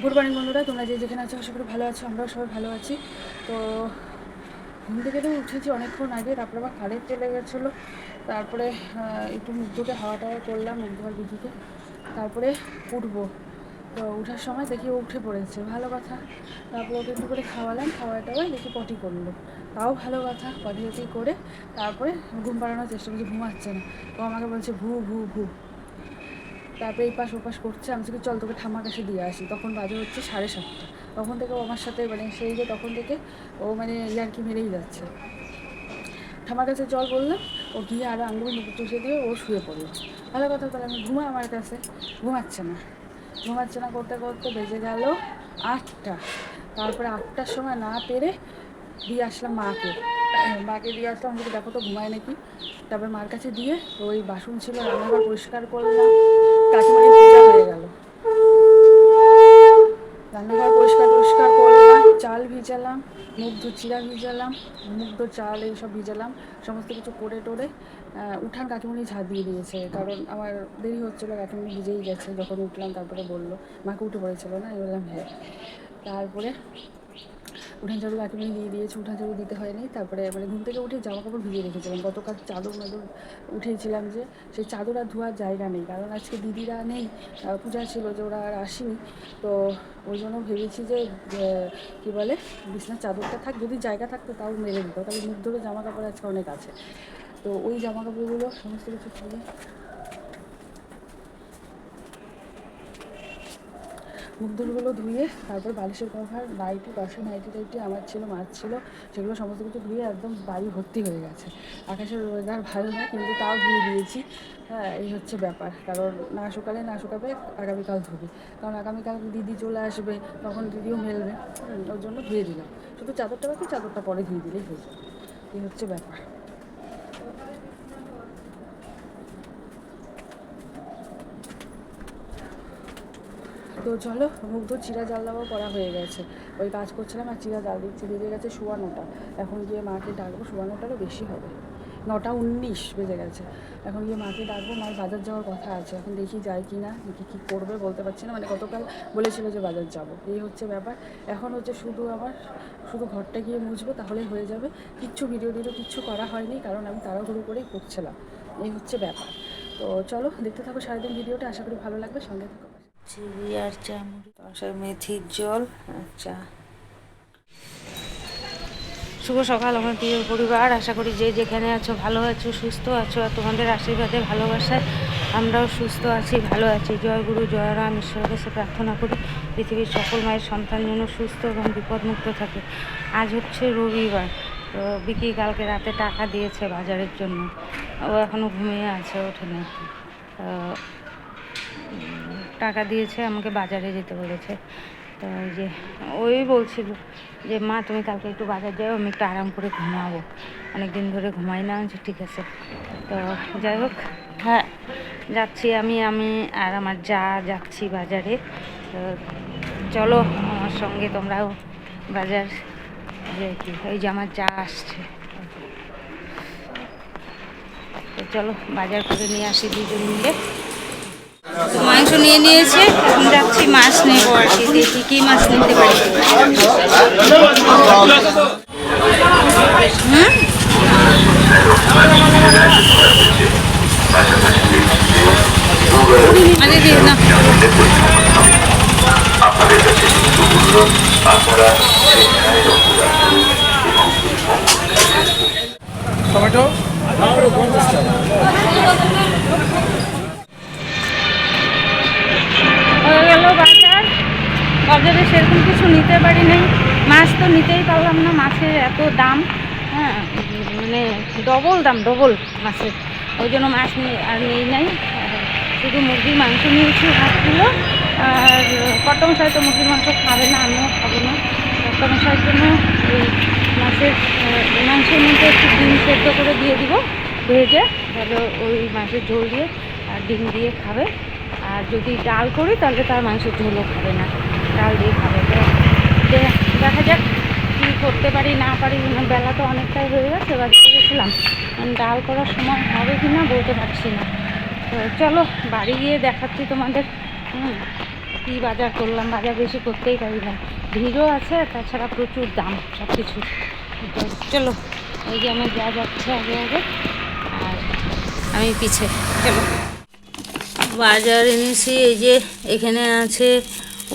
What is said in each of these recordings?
Good morning বন্ধুরা, তোমরা যে যেখানে আছো আশা করি ভালো আছো। আমরাও সবাই ভালো আছি। তো ঘুম থেকে তো উঠেছি অনেকক্ষণ আগে, তারপরে আবার কারেন্ট চলে গেছিলো। তারপরে একটু মুখ ধুতে হাওয়া টাওয়া করলাম মুখ ধোয়ার বিধিতে, তারপরে উঠবো। তো উঠার সময় দেখি ও উঠে পড়েছে, ভালো কথা। তারপরে ওকে একটু করে খাওয়ালাম, খাওয়াটাওয়াই দেখি পটি করলো, তাও ভালো কথা। পটি টটি করে তারপরে ঘুম পাড়ানোর চেষ্টা করছি, ঘুমাচ্ছে না। ও আমাকে বলছে ভু ভু ভু। তারপরে এই পাশ ওপাশ করছে, আমি থেকে চল তোকে ঠাম্মার কাছে দিয়ে আসি। তখন বাজে হচ্ছে 7:30। তখন থেকে ও আমার সাথে সেই যে তখন থেকে ও ইয়ার্কি মেরেই যাচ্ছে। ঠাম্মার কাছে চল বললাম, ও গিয়ে আরও আঙুল মুখ চুষে দিয়ে ও শুয়ে পড়লো। ভালো কথা, তাহলে আমি ঘুমা আমার কাছে। ঘুমাচ্ছে না করতে করতে বেজে গেল 8টা। তারপরে 8টার সময় না পেরে দিয়ে আসলাম মাকে দিয়ে আসলাম, আমাকে দেখো তো ঘুমায় নাকি। তারপর মার কাছে দিয়ে ওই বাসন ছিল রান্নাঘর পরিষ্কার করলাম, কাকিমার পূজা হয়ে গেল। রান্নাঘর পরিষ্কার করলাম, চাল ভিজালাম, চিরা ভিজালাম, চাল এইসব ভিজালাম, সমস্ত কিছু করে টোরে উঠান কাকিমণি ঝাঁট দিয়ে দিয়েছে, কারণ আমার দেরি হচ্ছিলো। কাকিমণি ভিজেই গেছে যখন উঠলাম। তারপরে বললো, মাকে উঠে পড়েছিল না, আমি বললাম হ্যাঁ। তারপরে উঠান ঝাড়ু কাকিমণি দিয়ে দিয়েছে, উঠান ঝাড়ু দিতে হয়নি। তারপরে ঘুম থেকে উঠে জামা কাপড় ভিজিয়ে রেখেছিলাম। গতকাল চাদর উঠেছিলাম যে, সেই চাদর আর ধোয়ার জায়গা নেই, কারণ আজকে দিদিরা নেই, পূজা ছিল যে, ওরা আর আসেনি। তো ওই জন্য ভেবেছি যে কী বলে, বিছনার চাদরটা থাক, যদি জায়গা থাকতো তাও মেরে দিত, তাহলে মুখ ধরে জামা কাপড় আজকে অনেক আছে। তো ওই জামা কাপড়গুলো সমস্ত কিছু ধুয়ে মুখগুলো ধুয়ে তারপর বালিশের কভার, নাইটি, বাসি নাইটি টাইটি আমার ছিল, মাছ ছিল, সেগুলো সমস্ত কিছু ধুয়ে একদম বাড়ি ভর্তি হয়ে গেছে। আকাশের ওয়েদার ভালো না, কিন্তু তাও ধুয়ে দিয়েছি। হ্যাঁ, এই হচ্ছে ব্যাপার, কারণ না শুকাবে আগামীকাল ধুবি, কারণ আগামীকাল দিদি চলে আসবে, তখন দিদিও মেলবে। ওর জন্য ধুয়ে দিলাম। শুধু চাদরটা বাকি, চাদরটা পরে ধুয়ে দিলেই হয়ে যাবে। এই হচ্ছে ব্যাপার। তো চলো, মুগ্ধ চিরা জাল দেওয়াও করা হয়ে গেছে। ওই কাজ করছিলাম আর চিরা জাল দিচ্ছি। বেজে গেছে 9:15। এখন গিয়ে মাকে ডাকবো, 9:15টারও বেশি হবে, 9:19 বেজে গেছে। এখন গিয়ে মাকে ডাকবো। মার বাজার যাওয়ার কথা আছে, এখন দেখি যায় কি না, কী করবে বলতে পারছি না। গতকাল বলেছিল যে বাজার যাব, এই হচ্ছে ব্যাপার। এখন হচ্ছে শুধু ঘরটা গিয়ে মুছবো, তাহলেই হয়ে যাবে। ভিডিও কিচ্ছু করা হয়নি, কারণ আমি তাড়াহুড়ো করেই করছিলাম। এই হচ্ছে ব্যাপার। তো চলো, দেখতে থাকো সারাদিন ভিডিওটা, আশা করি ভালো লাগবে, সঙ্গে থাকো। চিড়ি আর চামড়ি, পাশে মেথির জল আর চা। শুভ সকাল আমার প্রিয় পরিবার, আশা করি যে যেখানে আছো ভালো আছো, সুস্থ আছো, আর তোমাদের আশীর্বাদে ভালোবাসায় আমরাও সুস্থ আছি, ভালো আছি। জয় গুরু জয় রাম, ঈশ্বরের কাছে প্রার্থনা করি পৃথিবীর সকল মায়ের সন্তান যেন সুস্থ এবং বিপদমুক্ত থাকে। আজ হচ্ছে রবিবার। তো বিকি কালকে রাতে টাকা দিয়েছে বাজারের জন্য, ও এখনও ঘুমিয়ে আছে, ওঠেনি। টাকা দিয়েছে, আমাকে বাজারে যেতে বলেছে। তো যে ওই বলছিল যে মা তুমি কালকে একটু বাজার যাও, আমি একটু আরাম করে ঘুমাবো, অনেক দিন ধরে ঘুমাই না। যে ঠিক আছে। তো যাই হোক, হ্যাঁ যাচ্ছি আমি আর আমার যা যাচ্ছি বাজারে। তো চলো আমার সঙ্গে তোমরাও বাজার, যে কি ওই যে আমার যা আসছে। তো চলো বাজার করে নিয়ে আসি দুজন মিলে। মাংস নিয়ে নিয়েছে, এখন যাচ্ছি মাছ নেবো আর কি, দেখি কী মাছ নিতে পারি। আরে দিও না। টমেটো হয়ে গেল বাজার। বাজারে সেরকম কিছু নিতে পারি নাই, মাছ তো নিতেই পারলাম না, মাছের এত দাম। হ্যাঁ, ডবল মাছের, ওই জন্য মাছ আর নেই নাই। শুধু মুরগির মাংস নিয়েছি 8 কিলো। আর কর্তমশাই তো মুরগির মাংস খাবে না, আমিও খাবো না। কর্তমশাইয়ের জন্য ওই মাছের মাংসের মধ্যে একটু ডিম সেদ্ধ করে দিয়ে দিব ভেজে, তাহলে ওই মাছের ঝোল দিয়ে আর ডিম দিয়ে খাবে। আর যদি ডাল করি তাহলে তার মাংসের ঝোলও খাবে না, ডাল দিয়ে খাবে। তো দেখা যাক কী করতে পারি না পারি। বেলা তো অনেকটাই হয়ে গেছে, বাজারে গেছিলাম, ডাল করার সময় হবে কি না বলতে পারছি না। তো চলো বাড়ি গিয়ে দেখাচ্ছি তোমাদের। কী বাজার করলাম, বাজার বেশি করতেই পারি না, ভিড়ও আছে, তাছাড়া প্রচুর দাম সব কিছু। চলো, এই যে আমার যা যাচ্ছে আগে আগে আর আমি পিছে। চলো, বাজার এনেছি। এই যে এখানে আছে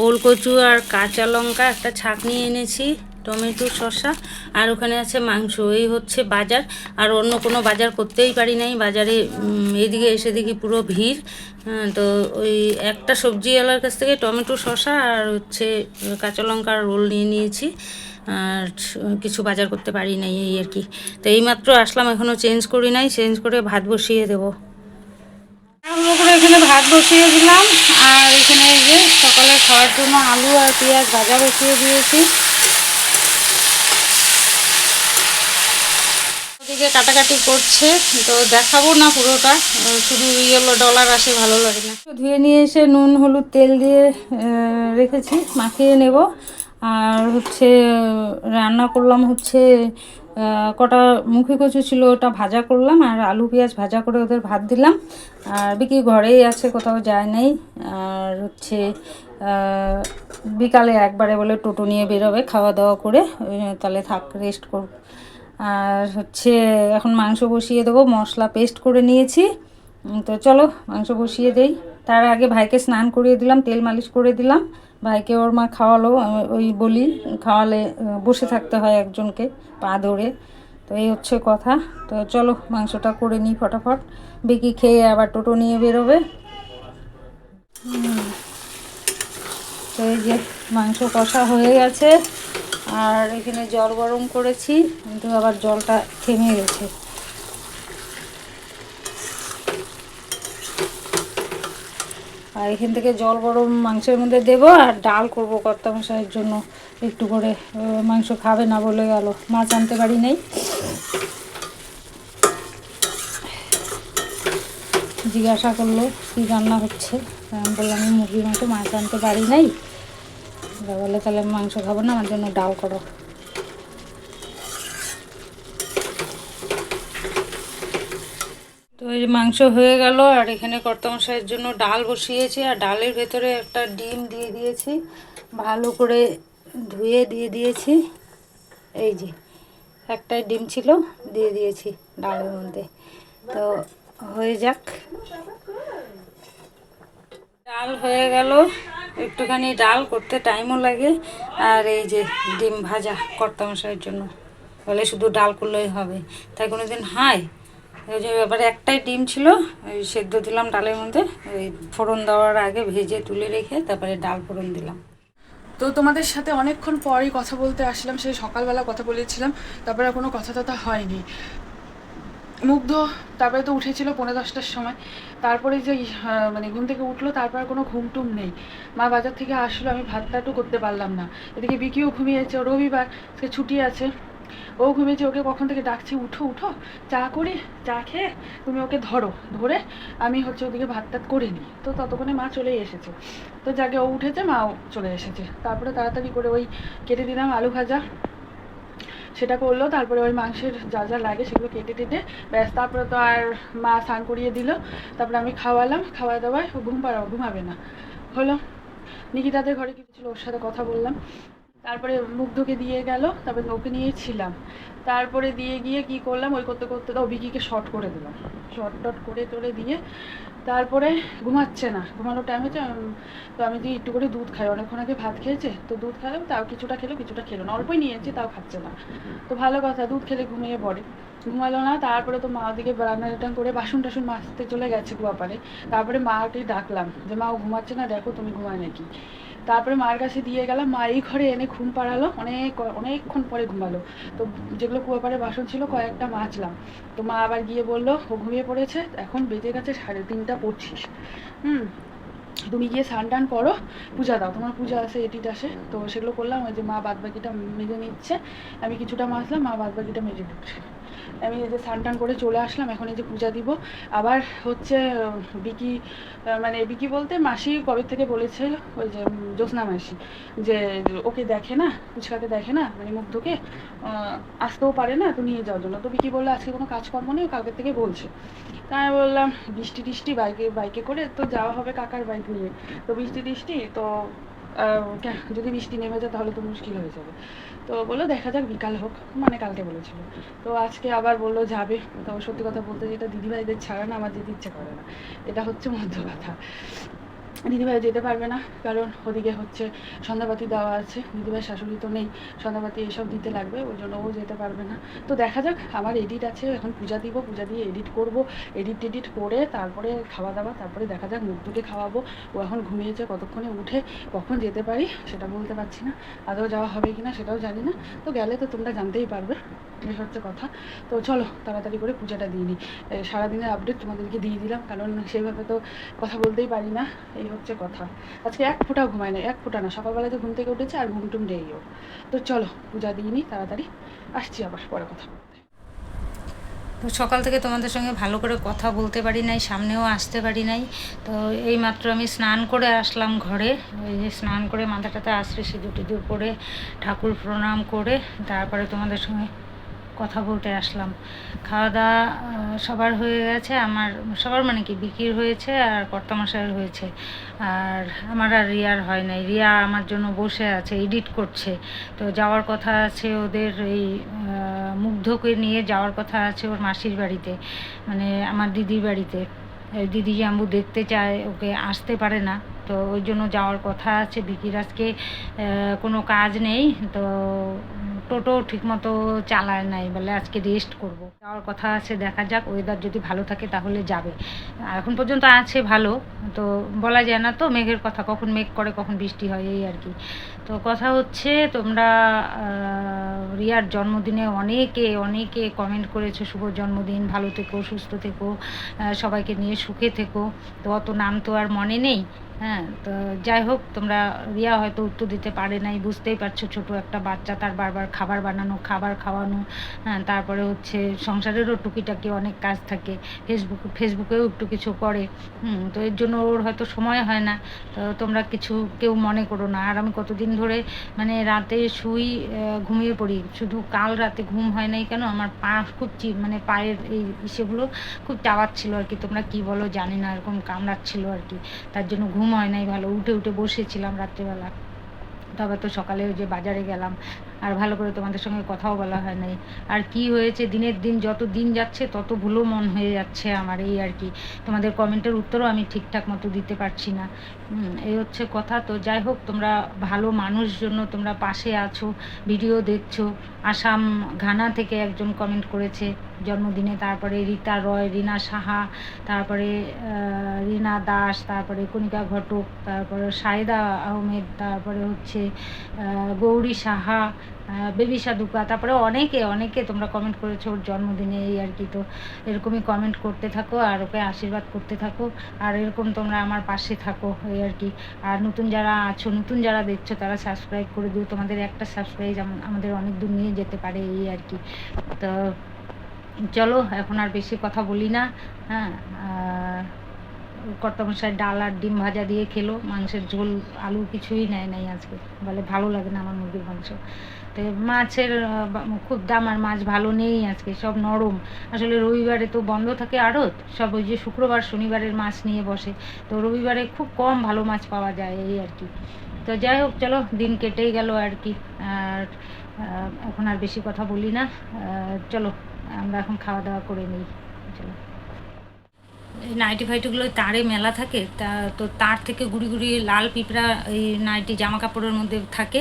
ওলকচু আর কাঁচা লঙ্কা, একটা ছাঁকনি এনেছি, টমেটো, শসা, আর ওখানে আছে মাংস। এই হচ্ছে বাজার। আর অন্য কোনো বাজার করতেই পারি নাই, বাজারে এদিকে এসে দেখি পুরো ভিড়। তো ওই একটা সবজিওয়ালার কাছ থেকে টমেটো, শসা আর হচ্ছে কাঁচা লঙ্কার রোল নিয়ে নিয়েছি। আর কিছু বাজার করতে পারি নাই, এই আর কি। তো এইমাত্র আসলাম, এখনও চেঞ্জ করি নাই, চেঞ্জ করে ভাত বসিয়ে দেবো। করে এখানে ভাত বসিয়ে দিলাম। আর এখানে এই যে সকালে খাওয়ার জন্য আলু আর পেঁয়াজ ভাজা বসিয়ে দিয়েছি। ওদিকে কাটাকাটি করছে, তো দেখাবো না পুরোটা, শুধু ইয়েলো ডলার আসে, ভালো লাগে না। ধুয়ে নিয়ে এসে নুন হলুদ তেল দিয়ে রেখেছি, মাখিয়ে নেব। আর হচ্ছে রান্না করলাম হচ্ছে কটা মুখি কচু ছিল, ওটা ভাজা করলাম, আর আলু পেঁয়াজ ভাজা করে ওদের ভাত দিলাম। আর বিকি ঘরেই আছে, কোথাও যায় নাই। আর হচ্ছে বিকালে একবারে বলে টোটো নিয়ে বেরোবে খাওয়া দাওয়া করে, তাহলে থাক, রেস্ট করব। আর হচ্ছে এখন মাংস বসিয়ে দেবো, মশলা পেস্ট করে নিয়েছি। তো চলো মাংস বসিয়ে দেই। তার আগে ভাইকে স্নান করিয়ে দিলাম, তেল মালিশ করে দিলাম। ভাইকে ওর মা খাওয়ালো, ওই বলি খাওয়ালে বসে থাকতে হয় একজনকে পা ধরে। তো এই হচ্ছে কথা। তো চলো মাংসটা করে নিই ফটাফট, বিকি খেয়ে আবার টোটো নিয়ে বেরোবে। তো এই যে মাংস কষা হয়ে গেছে, আর এখানে জল গরম করেছি, কিন্তু আবার জলটা থেমে গেছে। আর এখান থেকে জল গরম মাংসের মধ্যে দেবো, আর ডাল করবো কর্তামশাইয়ের জন্য একটু করে। মাংস খাবে না বলে গেল, মাছ আনতে পারি নাই। জিজ্ঞাসা করলো কী রান্না হচ্ছে, আমি বললাম আমি মুরগির মাংস, মাছ আনতে পারি নাই। বলে তাহলে মাংস খাবো না, আমার জন্য ডাল করো। তো এই মাংস হয়ে গেল, আর এখানে কর্তামশাইয়ের জন্য ডাল বসিয়েছি, আর ডালের ভেতরে একটা ডিম দিয়ে দিয়েছি, ভালো করে ধুয়ে দিয়ে দিয়েছি। এই যে একটাই ডিম ছিল, দিয়ে দিয়েছি ডালের মধ্যে। তো হয়ে যাক। ডাল হয়ে গেল, একটুখানি ডাল করতে টাইমও লাগে। আর এই যে ডিম ভাজা কর্তামশাইয়ের জন্য, বলে শুধু ডাল করলেই হবে, তাই কোনো দিন হয়। ওই যে ব্যাপারে একটাই ডিম ছিল, ওই সেদ্ধ দিলাম ডালের মধ্যে, ওই ফোড়ন দেওয়ার আগে ভেজে তুলে রেখে তারপরে ডাল ফোড়ন দিলাম। তো তোমাদের সাথে অনেকক্ষণ পরই কথা বলতে আসলাম, সেই সকালবেলা কথা বলেছিলাম, তারপরে আর কোনো কথা টথা হয়নি। মুগ্ধ তারপরে তো উঠেছিল 9:30টার সময়, তারপরে যে মানে ঘুম থেকে উঠলো, তারপর আর কোনো ঘুম টুম নেই। মা বাজার থেকে আসলো, আমি ভাতটা একটু করতে পারলাম না। এদিকে বিকিও ঘুমিয়েছে, রবিবার সে ছুটি আছে, ও ঘুমিয়েছে। ওকে কখন থেকে ডাকছি, উঠো উঠো, চা করি, চা খেয়ে তুমি ওকে ধরে আমি হচ্ছে ওদিকে ভাত টাত করে নিই। তো ততক্ষণে মা চলেই এসেছে। তো যাকে ও উঠেছে, মাও চলে এসেছে। তারপরে তাড়াতাড়ি করে ওই কেটে দিলাম আলু ভাজা, সেটা করলো। তারপরে ওই মাংসের যা যা লাগে সেগুলো কেটে টেটে ব্যাস, তারপরে তো আর মা স্নান করিয়ে দিল। তারপরে আমি খাওয়ালাম, খাওয়া দাওয়ায় ও ঘুমাবে না হলো। নিকিতাদের ঘরে কিছু ছিল, ওর সাথে কথা বললাম। তারপরে মুগ্ধকে দিয়ে গেল, তারপরে ওকে নিয়েই ছিলাম। তারপরে দিয়ে গিয়ে কি করলাম, ওই করতে করতে তো বিকিকে শর্ট করে দিলাম, শর্ট টট করে টোরে দিয়ে তারপরে ঘুমাচ্ছে না, ঘুমানোর টাইম হয়েছে। তো আমি দিয়ে একটু করে দুধ খাই, অনেকক্ষণ আগে ভাত খেয়েছে, তো দুধ খেলাম, তাও কিছুটা খেলো না, অল্পই নিয়েছি, তাও খাচ্ছে না। তো ভালো কথা, দুধ খেলে ঘুমিয়ে পড়ে, ঘুমালো না। তারপরে তো মা ওদিকে রান্না টান করে বাসন টাসন মাজতে চলে গেছে কুয়াপাড়ে। তারপরে মাকে ডাকলাম যে মা ও ঘুমাচ্ছে না, দেখো তুমি ঘুমায় নাকি। তারপরে মার কাছে দিয়ে গেলাম, মা এই ঘরে এনে ঘুম পাড়ালো, অনেকক্ষণ পরে ঘুমালো। তো যেগুলো কুয়াপাড়ে বাসন ছিল কয়েকটা মাজলাম। তো মা আবার গিয়ে বললো ও ঘুমিয়ে পড়েছে, এখন বেজে গেছে 3:30 তুমি গিয়ে স্নান টান করো, পূজা দাও, তোমার পূজা আসে এটিট আসে। তো সেগুলো করলাম, ওই যে মা বাদবাকিটা মেজে নিচ্ছে, আমি কিছুটা মাজলাম, মা বাদবাকিটা মেজে দিচ্ছে। আমি এই যে স্নান টান করে চলে আসলাম, এখন এই যে পূজা দিব। আবার হচ্ছে বিকি, মানে বিকি বলতে মাসি কবে থেকে বলেছে, ওই যে জ্যোৎস্না মাসি, যে ওকে দেখে না, পুচকাকে দেখে না, মানে মুগ্ধকে আসতেও পারে না, তো নিয়ে যাওয়ার জন্য। তো বিকি বললো আজকে কোনো কাজকর্ম নেই, কালকের থেকে বলছে। তাই আমি বললাম বৃষ্টি টিষ্টি বাইকে করে তো যাওয়া হবে কাকার বাইক নিয়ে, তো বৃষ্টি টিষ্টি তো যদি বৃষ্টি নেমে যায় তাহলে তো মুশকিল হয়ে যাবে। তো বললো দেখা যাক বিকাল হোক, মানে কালকে বলেছিল। তো আজকে আবার বললো যাবে। তো সত্যি কথা বলতে যেটা দিদিভাইদের ছাড়া না আমার যেতে ইচ্ছে করে না, এটা হচ্ছে মধ্য কথা। দিদিভাই যেতে পারবে না, কারণ ওদিকে হচ্ছে সন্ধ্যাবাতি দেওয়া আছে, দিদিভাই শাশুড়ি তো নেই, সন্ধ্যাবাতি এসব দিতে লাগবে, ওই জন্য ও যেতে পারবে না। তো দেখা যাক, আমার এডিট আছে, এখন পূজা দিব, পূজা দিয়ে এডিট করব, এডিট করে তারপরে খাওয়া দাওয়া, তারপরে দেখা যাক মুগ্ধকে খাওয়াবো। ও এখন ঘুমিয়েছে, কতক্ষণে উঠে কখন যেতে পারি সেটা বলতে পারছি না, আদৌ যাওয়া হবে কি না সেটাও জানি না। তো গেলে তো তোমরা জানতেই পারবে, এই হচ্ছে কথা। তো চলো তাড়াতাড়ি করে পূজাটা দিয়ে নিই, সারাদিনের আপডেট তোমাদেরকে দিয়ে দিলাম, কারণ সেইভাবে তো কথা বলতেই পারি না, এই হচ্ছে কথা। আজকে এক ফোঁটাও ঘুমায় না, এক ফোঁটা না, সকালবেলাতে ঘুম থেকে উঠেছে আর ঘুম টুম নেইও। তো চলো পূজা দিয়ে নিই তাড়াতাড়ি, আসছি আবার পরে কথা বলতে। তো সকাল থেকে তোমাদের সঙ্গে ভালো করে কথা বলতে পারি নাই, সামনেও আসতে পারি নাই। তো এই মাত্র আমি স্নান করে আসলাম ঘরে, এই যে স্নান করে মাথাটাতে আশ্রে সিঁদুর টিঁদুর করে ঠাকুর প্রণাম করে তারপরে তোমাদের সঙ্গে কথা বলতে আসলাম। খাওয়া দাওয়া সবার হয়ে গেছে, আমার সবার মানে কি বিকির হয়েছে আর কর্তামশাইয়ের হয়েছে, আর আমার আর রিয়ার হয় নাই। রিয়া আমার জন্য বসে আছে, এডিট করছে। তো যাওয়ার কথা আছে ওদের, এই মুগ্ধকে নিয়ে যাওয়ার কথা আছে ওর মাসির বাড়িতে, মানে আমার দিদির বাড়িতে। দিদি জাম্বু দেখতে চায়, ওকে আসতে পারে না, তো ওই জন্য যাওয়ার কথা আছে। বিকির আজকে কোনো কাজ নেই, তো টোটো ঠিকমতো চালায় নাই, বলে আজকে রেস্ট করব। যাওয়ার কথা আছে, দেখা যাক, ওয়েদার যদি ভালো থাকে তাহলে যাবে। এখন পর্যন্ত আছে ভালো, তো বলা যায় না তো মেঘের কথা, কখন মেঘ করে কখন বৃষ্টি হয়, এই আর কি। তো কথা হচ্ছে তোমরা রিয়ার জন্মদিনে অনেকে কমেন্ট করেছো শুভ জন্মদিন, ভালো থেকো, সুস্থ থেকো, সবাইকে নিয়ে সুখে থেকো। তো অত নাম তো আর মনে নেই। হ্যাঁ, তো যাই হোক, তোমরা, রিয়া হয়তো উত্তর দিতে পারে নাই, বুঝতেই পারছো, ছোট একটা বাচ্চা, তার বারবার খাবার বানানো, খাবার খাওয়ানো, হ্যাঁ, তারপরে হচ্ছে সংসারেরও টুকিটাকি অনেক কাজ থাকে, ফেসবুকেও একটু কিছু করে, তো এর জন্য ওর হয়তো সময় হয় না। তো তোমরা কেউ মনে করো না। আর আমি কতদিন ধরে মানে রাতে শুই, ঘুমিয়ে পড়ি, শুধু কাল রাতে ঘুম হয় নাই কেন, আমার পা খুব মানে পায়ের এই ইসেগুলো খুব চাওয়াচ্ছিল আর কি, তোমরা কি বলো জানি না, এরকম কামড়াচ্ছিল আর কি, তার জন্য ঘুম হয় নাই ভালো। উঠে বসেছিলাম রাত্রেবেলা, তবে তো সকালে ওই যে বাজারে গেলাম, আর ভালো করে তোমাদের সঙ্গে কথাও বলা হয় নাই। আর কি হয়েছে, দিনের দিন যত দিন যাচ্ছে তত ভুলো মন হয়ে যাচ্ছে আমার, এই আর কি। তোমাদের কমেন্টের উত্তরও আমি ঠিকঠাক মতো দিতে পারছি না, এই হচ্ছে কথা। তো যাই হোক, তোমরা ভালো মানুষ জন্য তোমরা পাশে আছো, ভিডিও দেখছো। আসাম ঘানা থেকে একজন কমেন্ট করেছে জন্মদিনে, তারপরে রীতা রয়, রিনা সাহা, তারপরে রিনা দাস, তারপরে কণিকা ঘটক, তারপরে সাইদা আহমেদ, তারপরে হচ্ছে গৌরী সাহা, বেবি সাধুকা, তারপরে অনেকে তোমরা কমেন্ট করেছো ওর জন্মদিনে, এই আর কি। তো এরকমই কমেন্ট করতে থাকো আর ওকে আশীর্বাদ করতে থাকো, আর এরকম তোমরা আমার পাশে থাকো, এই আর কি। আর নতুন যারা আছো, নতুন যারা দেখছো, তারা সাবস্ক্রাইব করে দিও, তোমাদের একটা সাবস্ক্রাইব আমাদের অনেক দূর নিয়ে যেতে পারে, এই আর কি। তো চলো এখন আর বেশি কথা বলি না। হ্যাঁ, কর্তামশাই ডাল আর ডিম ভাজা দিয়ে খেলো, মাংসের ঝোল আলু কিছুই নেয় নাই আজকে, বলে ভালো লাগে না আমার মুরগির মাংস। তো মাছের খুব দাম, আর মাছ ভালো নেই আজকে, সব নরম। আসলে রবিবারে তো বন্ধ থাকে আড়ত, সব ওই যে শুক্রবার শনিবারের মাছ নিয়ে বসে, তো রবিবারে খুব কম ভালো মাছ পাওয়া যায়, এই আর কি। তো যাই হোক, চলো দিন কেটেই গেল আর কি। আর এখন আর বেশি কথা বলি না, চলো আমরা এখন খাওয়া দাওয়া করে নিই, চলো। এই নাইটি ফাইটিগুলো তারে মেলা থাকে, তো তার থেকে গুড়ি লাল পিঁপড়া এই নাইটি জামা কাপড়ের মধ্যে থাকে,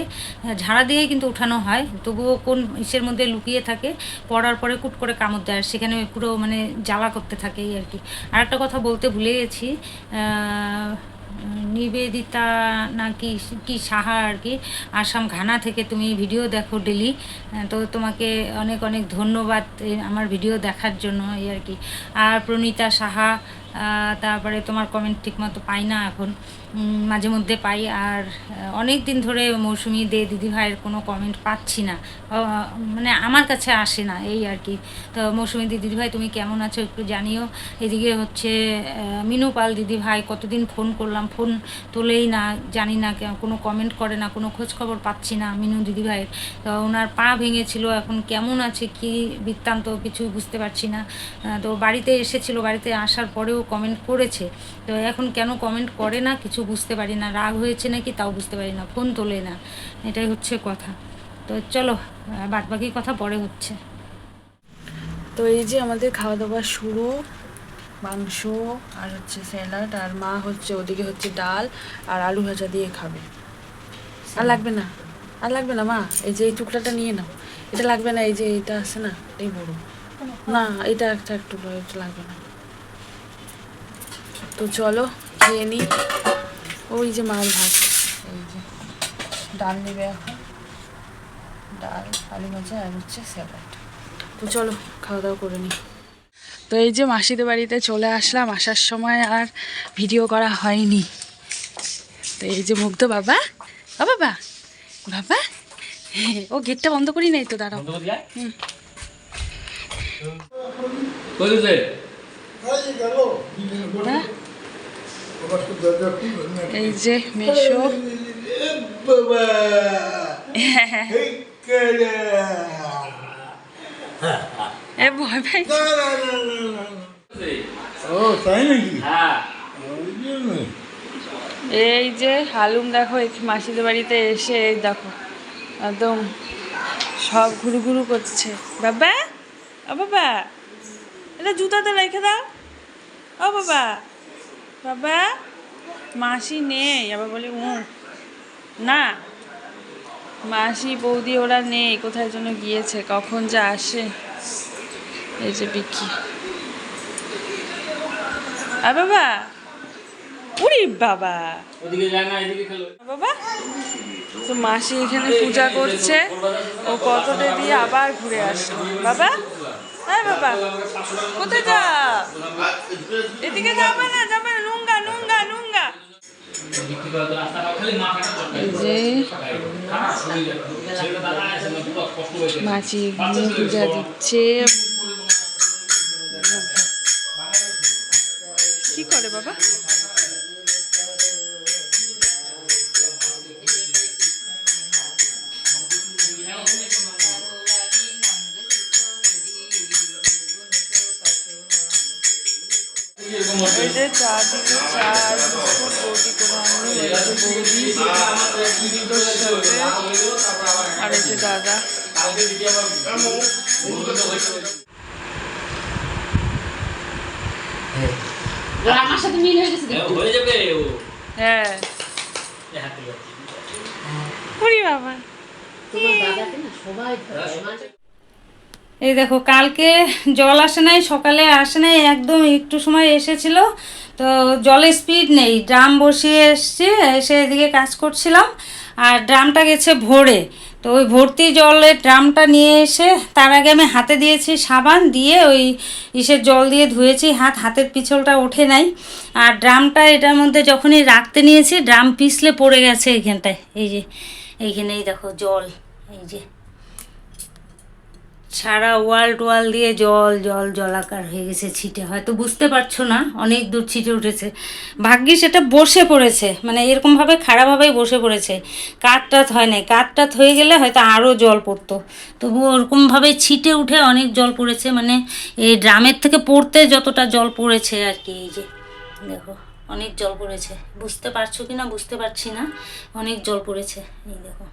ঝাড়া দিয়েই কিন্তু উঠানো হয়, তবুও কোন ইসের মধ্যে লুকিয়ে থাকে, পরার পরে কুট করে কামড় দেয়, সেখানে পুরো মানে জ্বালা করতে থাকে, এই আর কি। আর একটা কথা বলতে ভুলে গেছি, নিবেদিতা নাকি কি সাহা আর কি, আসাম ঘানা থেকে তুমি ভিডিও দেখো ডেলি, তো তোমাকে অনেক ধন্যবাদ আমার ভিডিও দেখার জন্য, এই আর কি। আর প্রণীতা সাহা, তারপরে তোমার কমেন্ট ঠিকমতো পাই না এখন, মাঝে মধ্যে পাই। আর অনেক দিন ধরে মৌসুমি দিদি ভাইয়ের কোনো কমেন্ট পাচ্ছি না, মানে আমার কাছে আসে না, এই আর কি। তো মৌসুমি দিদি ভাই তুমি কেমন আছো একটু জানিও। এদিকে হচ্ছে মিনু পাল দিদি ভাই, কতদিন ফোন করলাম, ফোন তোলেই না, জানি না কোনো কমেন্ট করে না, কোনো খোঁজ খবর পাচ্ছি না মিনু দিদি ভাইয়ের। তো ওনার পা ভেঙেছিল, এখন কেমন আছে কি বৃত্তান্ত কিছু বুঝতে পারছি না। তো বাড়িতে এসেছিল, বাড়িতে আসার পরেও কমেন্ট করেছে, তো এখন কেন কমেন্ট করে না কিছু বুঝতে পারি না, রাগ হয়েছে নাকি তাও বুঝতে পারি না, ফোন তোলে না, এটাই হচ্ছে কথা। তো চলো বাদ বাকি কথা পরে হচ্ছে। তো এই যে আমাদের খাওয়া দাওয়া শুরু, মাংস আর হচ্ছে স্যালাড, আর মা হচ্ছে ওদিকে হচ্ছে ডাল আর আলু ভাজা দিয়ে খাবে। আর লাগবে না, আর লাগবে না মা, এই যে এই টুকরাটা নিয়ে নাও, এটা লাগবে না, এই যে এটা আছে না এই বড়, না এটা একটা একটু এটা লাগবে না। তো চলো খেয়ে নিই। ওই যে মাছ ভাত, এই যে ডাল নেবে এখন, ডাল আলু ভাজা আর হচ্ছে স্যালাড। তো চলো খাওয়া দাওয়া করে নিই। তো এই যে মাসিদের বাড়িতে চলে আসলাম, আসার সময় আর ভিডিও করা হয়নি। তো এই যে মুগ্ধ বাবা, ও বাবা, বাবা ও গেটটা বন্ধ করি নাই তো, দাঁড়াও। এই যে মেশো, এ ভয় ভাই, এই যে হালুম দেখো মাসিদের বাড়িতে এসে এই দেখো একদম সব ঘুরু ঘুরু করছে। বাবা, ও বাবা, এটা জুতাতে রেখে দাও, ও বাবা, বাবা মাসি নেই, আবার বলে না, মাসি বৌদি ওরা নেই, কোথায় যেন গিয়েছে, কখন যে আসে। এই যে বিকি, আর বাবা, উরি বাবা, বাবা। তো মাসি এখানে পূজা করছে, ও কতটা দিয়ে আবার ঘুরে আসলো। বাবা, হ্যাঁ বাবা, কোথায় যা, এদিকে যাবে না, যাবে না, নুঙ্গা নুঙ্গা নুঙ্গা। যে মাসি এখানে পূজা দিচ্ছে, কি করে বাবা, এই যে চা দিল, চা আর বিস্কুট বৌদি করে আনলো, এই যে বৌদি তোর সাথে, আর এই যে দাদা। আমার সাথে মিল হয়ে গেছে, হ্যাঁ ওরে বাবা। এই দেখো কালকে জল আসে নাই, সকালে আসে নাই, একদম একটু সময় এসেছিল, তো জলের স্পিড নেই, ড্রাম বসিয়ে এসছে, এসে এদিকে কাজ করছিলাম, আর ড্রামটা গেছে ভরে, তো ওই ভর্তি জলের ড্রামটা নিয়ে এসে তার আগে আমি হাতে দিয়েছি সাবান দিয়ে, ওই ইসের জল দিয়ে ধুয়েছি হাত, হাতের পিছলটা ওঠে নাই। আর ড্রামটা এটার মধ্যে যখনই রাখতে নিয়েছি, ড্রাম পিছলে পড়ে গেছে এইখানটায়, এই যে এইখানেই দেখো জল, এই যে সারা ওয়াল দিয়ে জল জল জলাকার হয়ে গেছে, ছিটে, হয়তো বুঝতে পারছো না, অনেক দূর ছিটে উঠেছে। ভাগ্যিস এটা বসে পড়েছে, মানে এরকমভাবে খাড়াভাবেই বসে পড়েছে, কাঠটাত হয় নাই, কাঠটাত হয়ে গেলে হয়তো আরও জল পড়তো, তবু ওরকমভাবে ছিটে উঠে অনেক জল পড়েছে, মানে এই ড্রামের থেকে পড়তে যতটা জল পড়েছে আর কি। এই যে দেখো অনেক জল পড়েছে, বুঝতে পারছো কি না বুঝতে পারছি না, অনেক জল পড়েছে, এই দেখো।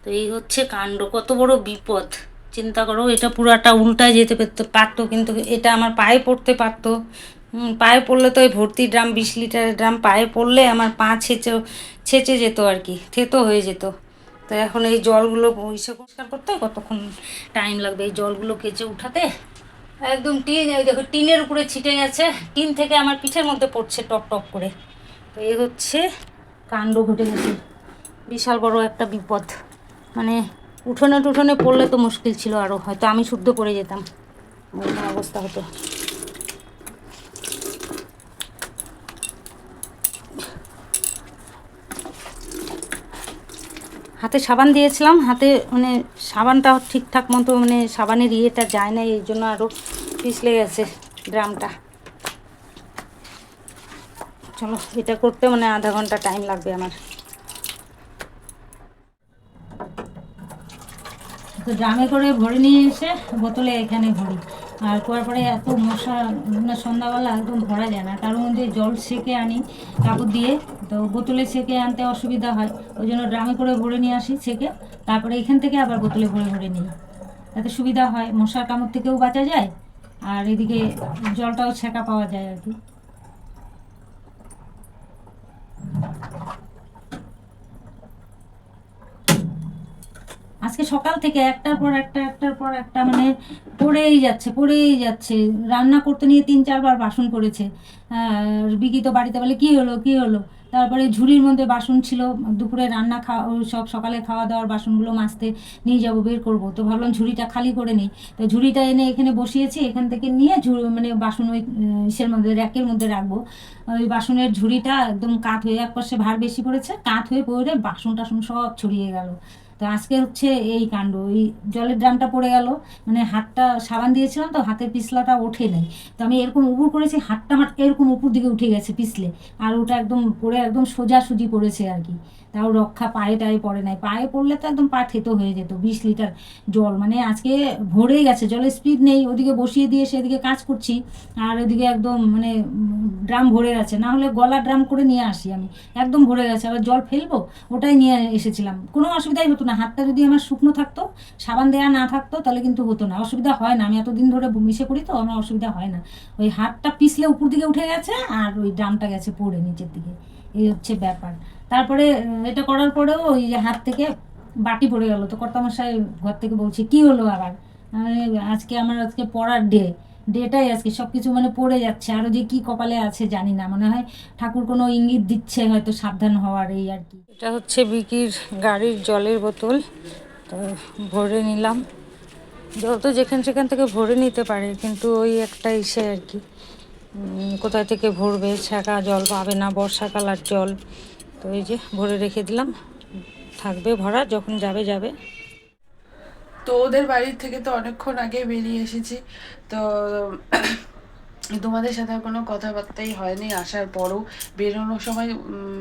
তো এই হচ্ছে কাণ্ড, কত বড় বিপদ চিন্তা করো, এটা পুরাটা উল্টায় যেতে পারতো, কিন্তু এটা আমার পায়ে পড়তে পারতো, পায়ে পড়লে তো এই ভর্তি ড্রাম 20 লিটারের ড্রাম পায়ে পড়লে আমার পা ছেঁচে যেত আর কি, থেতো হয়ে যেত। তো এখন এই জলগুলো পরিষ্কার করতে কতক্ষণ টাইম লাগবে, এই জলগুলো কেচে উঠাতে। একদম টিন, এই দেখো টিনের উপরে ছিটে গেছে, টিন থেকে আমার পিঠের মধ্যে পড়ছে টপ টপ করে। তো এই হচ্ছে কাণ্ড ঘটে গেছে, বিশাল বড় একটা বিপদ, মানে উঠোনে টুঠোনে পড়লে তো মুশকিল ছিল আরও, হয়তো আমি শুদ্ধ পড়ে যেতাম, এরকম অবস্থা হতো। হাতে সাবান দিয়েছিলাম, হাতে মানে সাবানটা ঠিকঠাক মতো মানে সাবানের ইয়েটা যায় না, এই জন্য আরও পিছলে গেছে ড্রামটা। চলো, এটা করতে মানে আধা ঘন্টা টাইম লাগবে আমার। তো ড্রামে করে ভরে নিয়ে এসে বোতলে এখানে ভরি, আর করার পরে এত মশা, মানে সন্ধ্যাবেলা একদম ভরা যায় না, তার মধ্যে জল সেকে আনি কাপড় দিয়ে, তো বোতলে সেকে আনতে অসুবিধা হয়, ওই জন্য ড্রামে করে ভরে নিয়ে আসি সেকে, তারপরে এখান থেকে আবার বোতলে ভরে ভরে নিই, এতে সুবিধা হয়, মশার কামড় থেকেও বাঁচা যায়, আর এদিকে জলটাও ছেঁকা পাওয়া যায় আর কি। আজকে সকাল থেকে একটার পর একটা মানে পড়েই যাচ্ছে। রান্না করতে নিয়ে 3-4 বার বাসন পড়েছে। বিকি তো বাড়িতে বলে কি হলো, তারপরে ঝুড়ির মধ্যে বাসন ছিল, দুপুরে রান্না খাওয়া সব সকালে খাওয়া দাওয়ার বাসনগুলো মাজতে নিয়ে যাব, বের করব, তো ভাবলাম ঝুড়িটা খালি করে নিই, তো ঝুড়িটা এনে এখানে বসিয়েছি, এখান থেকে নিয়ে মানে বাসন ওই ইসের মধ্যে র্যাকের মধ্যে রাখবো। ওই বাসনের ঝুড়িটা একদম কাত হয়ে, এক পাশে ভার বেশি পড়েছে, কাত হয়ে পড়ে বাসন টাসন সব ছড়িয়ে গেল। তো আজকে হচ্ছে এই কাণ্ড, ওই জলের ড্রামটা পড়ে গেল, মানে হাতটা সাবান দিয়েছিলাম তো হাতের পিছলাটা ওঠে নেই, তো আমি এরকম উপর করেছি, হাতটা আমার এরকম উপর দিকে উঠে গেছে পিছলে, আর ওটা একদম পড়ে একদম সোজাসুজি পড়েছে আর কি, তাও রক্ষা, পায়ে টায়ে পড়ে নাই, পায়ে পড়লে তো একদম পা থেতো হয়ে যেত। 20 লিটার জল, মানে আজকে ভরেই গেছে, জলের স্পিড নেই, ওদিকে বসিয়ে দিয়ে সেদিকে কাজ করছি, আর ওদিকে একদম মানে ড্রাম ভরে গেছে, না হলে গলা ড্রাম করে নিয়ে আসি আমি, একদম ভরে গেছে, আবার জল ফেলবো, ওটাই নিয়ে এসেছিলাম, কোনো অসুবিধাই হতো না, হাতটা যদি আমার শুকনো থাকতো, সাবান দেওয়া না থাকতো, তাহলে কিন্তু হতো না, অসুবিধা হয় না, আমি এতদিন ধরে মিশে করি তো আমার অসুবিধা হয় না। ওই হাতটা পিছলে উপর দিকে উঠে গেছে, আর ওই ড্রামটা গেছে পড়ে নিচের দিকে, এই হচ্ছে ব্যাপার। তারপরে এটা করার পরেও ওই যে হাত থেকে বাটি পড়ে গেল, তো কর্তামশাই ঘর থেকে বলছে কি হলো আবার, আজকে পড়ার ডেটাই আজকে সব কিছু মানে পড়ে যাচ্ছে, আরও যে কি কপালে আছে জানি না, মনে হয় ঠাকুর কোনো ইঙ্গিত দিচ্ছে হয়তো সাবধান হওয়ার, এই আর কি। এটা হচ্ছে বিকির গাড়ির জলের বোতল, তো ভরে নিলাম, জল তো যেখান সেখান থেকে ভরে নিতে পারে, কিন্তু ওই একটা ইসে আর কি, কোথায় থেকে ভরবে, ছ্যাঁকা জল পাবে না, বর্ষাকাল আর জল, তো এই যে ভরে রেখে দিলাম, থাকবে ভরা, যখন যাবে যাবে। তো ওদের বাড়ির থেকে তো অনেকক্ষণ আগে বেরিয়ে এসেছি, তো তোমাদের সাথে আর কোনো কথাবার্তাই হয়নি, আসার পরও বেরোনোর সময়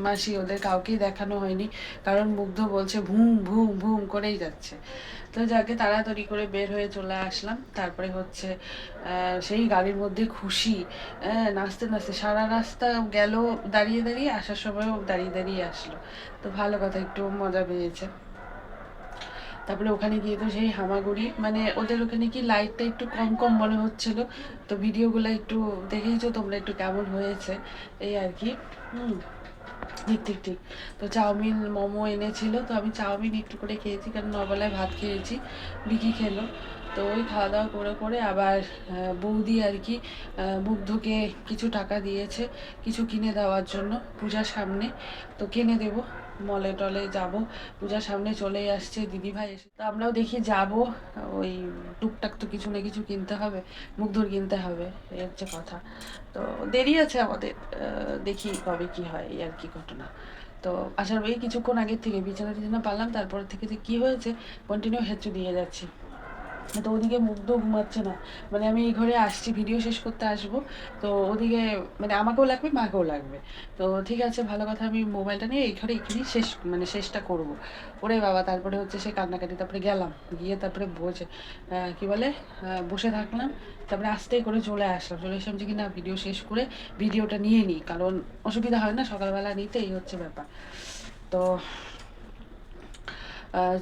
মাসি ওদের কাউকেই দেখানো হয়নি, কারণ মুগ্ধ বলছে ভুম ভুম ভুম করেই যাচ্ছে। তো যাকে তাড়াতাড়ি করে বের হয়ে চলে আসলাম, তারপরে হচ্ছে সেই গাড়ির মধ্যে খুশি, নাচতে নাচতে সারা রাস্তা গেল, দাঁড়িয়ে দাঁড়িয়ে, আসার সময়ও দাঁড়িয়ে দাঁড়িয়ে আসলো, তো ভালো কথা, একটু মজা পেয়েছে। তারপরে ওখানে গিয়ে তো সেই হামাগুড়ি, মানে ওদের ওখানে কি লাইটটা একটু কম কম মনে হচ্ছিল, তো ভিডিওগুলো একটু দেখেইছো তোমরা একটু কেমন হয়েছে, এই আর কি। ঠিক ঠিক ঠিক। তো চাউমিন মোমো এনেছিল, তো আমি চাউমিন একটু করে খেয়েছি, কারণ নবেলায় ভাত খেয়েছি, বিকি খেলো, তো ওই খাওয়া দাওয়া করে করে আবার বৌদি আর কি মুগ্ধকে কিছু টাকা দিয়েছে কিছু কিনে দেওয়ার জন্য পূজার সামনে, তো কিনে দেবো, মলে টলে যাব, পূজার সামনে চলেই আসছে, দিদিভাই এসে, তো আমরাও দেখি যাব, ওই টুকটাক তো কিছু না কিছু কিনতে হবে, মুগ্ধর কিনতে হবে, এই হচ্ছে কথা। তো দেরি আছে আমাদের, দেখি কবে কি হয়, এই আর কি ঘটনা। তো আসার এই কিছুক্ষণ আগের থেকে বিছানা টিছানা পারলাম, তারপর থেকে যে কী হয়েছে কন্টিনিউ হেঁচু দিয়ে যাচ্ছি, তো ওদিকে মুগ্ধ ঘুমাচ্ছে না, মানে আমি এই ঘরে আসছি ভিডিও শেষ করতে আসবো, তো ওদিকে মানে আমাকেও লাগবে মাকেও লাগবে, তো ঠিক আছে ভালো কথা, আমি মোবাইলটা নিয়ে এই ঘরে এখানেই শেষটা করব। ওরে বাবা, তারপরে হচ্ছে সে কান্নাকাটি, তারপরে গেলাম, গিয়ে তারপরে কি বলে বসে থাকলাম, তারপরে আস্তে করে চলে আসলাম যে কিনা ভিডিও শেষ করে ভিডিওটা নিয়ে নিই, কারণ অসুবিধা হয় না সকালবেলা নিতে, এই হচ্ছে ব্যাপার। তো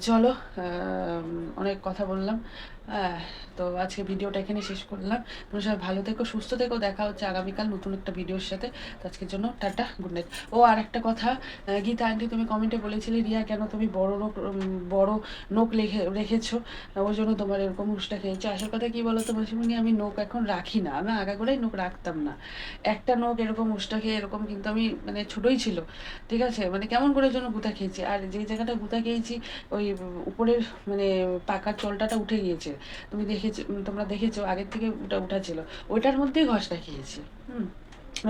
চলো, অনেক কথা বললাম, তো আজকে ভিডিওটা এখানে শেষ করলাম। তোমরা সবাই ভালো থেকো, সুস্থ থেকো, দেখা হচ্ছে আগামীকাল নতুন একটা ভিডিওর সাথে। তো আজকের জন্য টাটা, গুড নাইট। ও আর একটা কথা, গীতা আন্টি তুমি কমেন্টে বলেছিলে রিয়া কেন তুমি বড় নোক রেখেছো, ওই জন্য তোমার এরকম হুঁশটা খেয়েছে। আসল কথা কি বলো তো মাসিমণি, আমি নোক এখন রাখি না, আমি আগাগোড়াই নোক রাখতাম না, একটা নোক এরকম হুঁশটা খেয়ে এরকম, কিন্তু আমি মানে ছোটোই ছিল, ঠিক আছে, মানে কেমন করে জন্য গুঁতা খেয়েছি, আর যেই জায়গাটা গুঁতা খেয়েছি ওই উপরের মানে পাকার চলটাটা উঠে গিয়েছে, তোমরা দেখেছো আগের থেকে ওটা উঠা ছিল, ওইটার মধ্যেই ঘষটা খেয়েছি।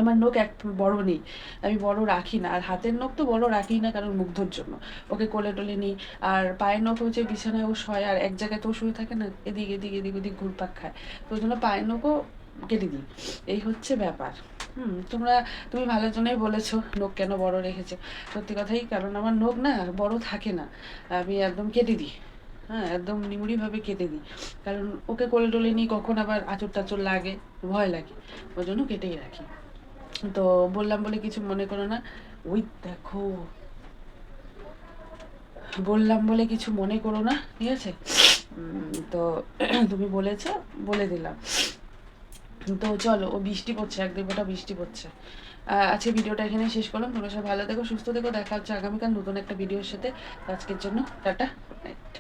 আমার নখ এক বড় নেই, আমি বড় রাখি না। আর হাতের নখ তো বড় রাখি না, কারণ মুগ্ধর জন্য ওকে কোলে টোলে নিই। আর পায়ের নখ হচ্ছে বিছানায় ও শয়, আর এক জায়গায় তো ও শুয়ে থাকে না, এদিক এদিক এদিক ওদিক ঘুরপাক খায়, তো ওই জন্য পায়ের নখও কেটে দিই। এই হচ্ছে ব্যাপার। তুমি ভালোর জন্যই বলেছো নখ কেন বড় রেখেছো, সত্যি কথাই, কারণ আমার নখ না বড় থাকে না, আমি একদম কেটে দিই। হ্যাঁ, একদম নিমুড়িভাবে কেটে দিই, কারণ ওকে কোলে টোলে নিই, কখন আবার আঁচড় টাচড় লাগে, ভয় লাগে, ওই জন্য কেটেই রাখি। তো বললাম বলে কিছু মনে করো না। ওই দেখো, বললাম বলে কিছু মনে করো না, ঠিক আছে? তো তুমি বলেছো, বলে দিলাম। তো চলো, ও বৃষ্টি পড়ছে, এক দেবটা বৃষ্টি পড়ছে। আজকে ভিডিওটা এখানে শেষ করলাম। তোমরা সব ভালো থেকো, সুস্থ থেকো, দেখা হচ্ছে আগামীকাল নতুন একটা ভিডিওর সাথে। আজকের জন্য টাটা, গুড নাইট।